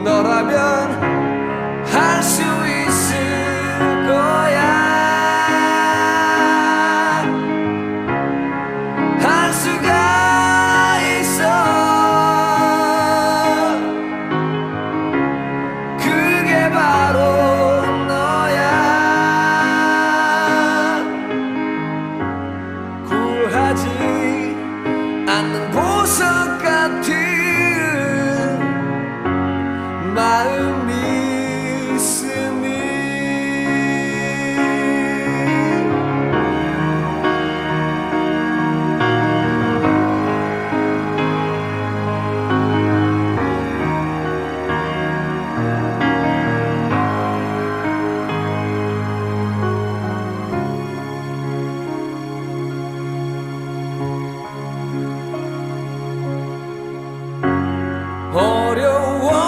너라면 할 수 있을 거야. 할 수가 있어. 그게 바로 너야. 굴하지 않는 보석 같은 마음이